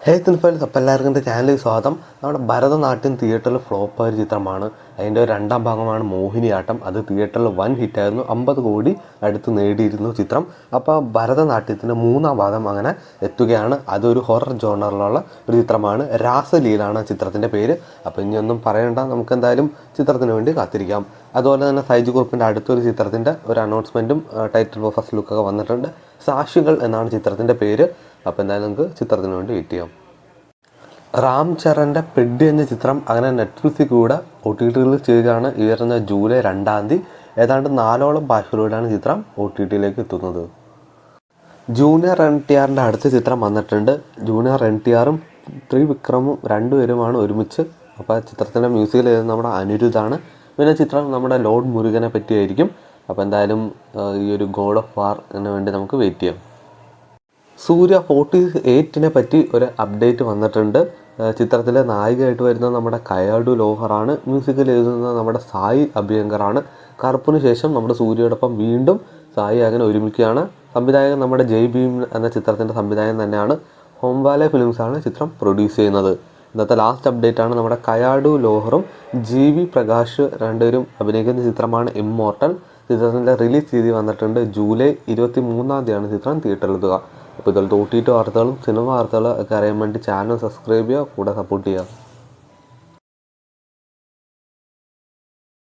Files അപ്പോൾ എല്ലാവർക്കും എൻ്റെ ചാനലിൽ സ്വാഗതം. നമ്മുടെ ഭരതനാട്യം തിയേറ്ററിൽ ഫ്ലോപ്പായ ഒരു ചിത്രമാണ്. അതിൻ്റെ രണ്ടാം ഭാഗമാണ് മോഹിനിയാട്ടം. അത് തിയേറ്ററിൽ വൻ ഹിറ്റായിരുന്നു. 50 കോടി അടുത്ത് നേടിയിരുന്നു ചിത്രം. അപ്പോൾ ഭരതനാട്യത്തിൻ്റെ മൂന്നാം ഭാഗം അങ്ങനെ എത്തുകയാണ്. അതൊരു ഹൊറർ ജോണറിലുള്ള ഒരു ചിത്രമാണ്. രാസലീലാണ് ചിത്രത്തിൻ്റെ പേര്. അപ്പോൾ ഇനിയൊന്നും പറയണ്ട, നമുക്ക് എന്തായാലും ചിത്രത്തിന് വേണ്ടി കാത്തിരിക്കാം. അതുപോലെ തന്നെ സൈജു ഗ്രൂപ്പിൻ്റെ അടുത്തൊരു ചിത്രത്തിൻ്റെ ഒരു അനൗൺസ്മെൻറ്റും ടൈറ്റിൽ ഫസ്റ്റ് ലുക്കൊക്കെ വന്നിട്ടുണ്ട്. സാക്ഷികൾ എന്നാണ് ചിത്രത്തിൻ്റെ പേര്. അപ്പോൾ എന്തായാലും നമുക്ക് ചിത്രത്തിന് വേണ്ടി വെയിറ്റ് ചെയ്യാം. റാം ചരൻ്റെ പെഡ്ഡി എന്ന ചിത്രം അങ്ങനെ നെറ്റ്ഫ്ലിക്സിൽ കൂടെ OTT റിലീസ് ചെയ്യുകയാണ്. ഈ വരുന്ന ജൂലൈ 2 ഏതാണ്ട് 4ഓളം ഭാഷകളിലൂടെയാണ് ചിത്രം OTT എത്തുന്നത്. ജൂനിയർ NTRൻ്റെ അടുത്ത ചിത്രം വന്നിട്ടുണ്ട്. ജൂനിയർ NTRും ത്രിവിക്രമും രണ്ടുപേരുമാണ് ഒരുമിച്ച്. അപ്പോൾ ചിത്രത്തിൻ്റെ മ്യൂസിക്കിൽ എഴുതുന്നത് നമ്മുടെ അനിരുദ്ധാണ്. പിന്നെ ചിത്രം നമ്മുടെ ലോർഡ് മുരുകനെ പറ്റിയായിരിക്കും. അപ്പോൾ എന്തായാലും ഈ ഒരു ഗോഡ് ഓഫ് വാർ വേണ്ടി നമുക്ക് വെയിറ്റ് ചെയ്യാം. സൂര്യ 48 പറ്റി ഒരു അപ്ഡേറ്റ് വന്നിട്ടുണ്ട്. ചിത്രത്തിലെ നായികയായിട്ട് വരുന്നത് നമ്മുടെ കയാഡു ലോഹറാണ്. മ്യൂസിക്കിൽ എഴുതുന്നത് നമ്മുടെ സായി അഭ്യങ്കറാണ്. കറുപ്പിന് ശേഷം നമ്മുടെ സൂര്യയോടൊപ്പം വീണ്ടും സായി അങ്ങനെ ഒരുമിക്കുകയാണ്. സംവിധായകൻ നമ്മുടെ ജയ് ഭീം എന്ന ചിത്രത്തിൻ്റെ സംവിധായകൻ തന്നെയാണ്. ഹോംവാലെ ഫിലിംസാണ് ചിത്രം പ്രൊഡ്യൂസ് ചെയ്യുന്നത്. ഇന്നത്തെ ലാസ്റ്റ് അപ്ഡേറ്റ് ആണ് നമ്മുടെ കയാഡു ലോഹറും GV പ്രകാശ് രണ്ടുപേരും അഭിനയിക്കുന്ന ചിത്രമാണ് ഇമ്മോർട്ടൽ. ചിത്രത്തിൻ്റെ റിലീസ് തീയതി വന്നിട്ടുണ്ട്. ജൂലൈ 23 ചിത്രം തിയേറ്ററിലെത്തുക. അപ്പോൾ ഇതുപോലത്തെ OTT വാർത്തകളും സിനിമ വാർത്തകളും ഒക്കെ അറിയാൻ വേണ്ടി ചാനൽ സബ്സ്ക്രൈബ് ചെയ്യുക, കൂടെ സപ്പോർട്ട് ചെയ്യുക.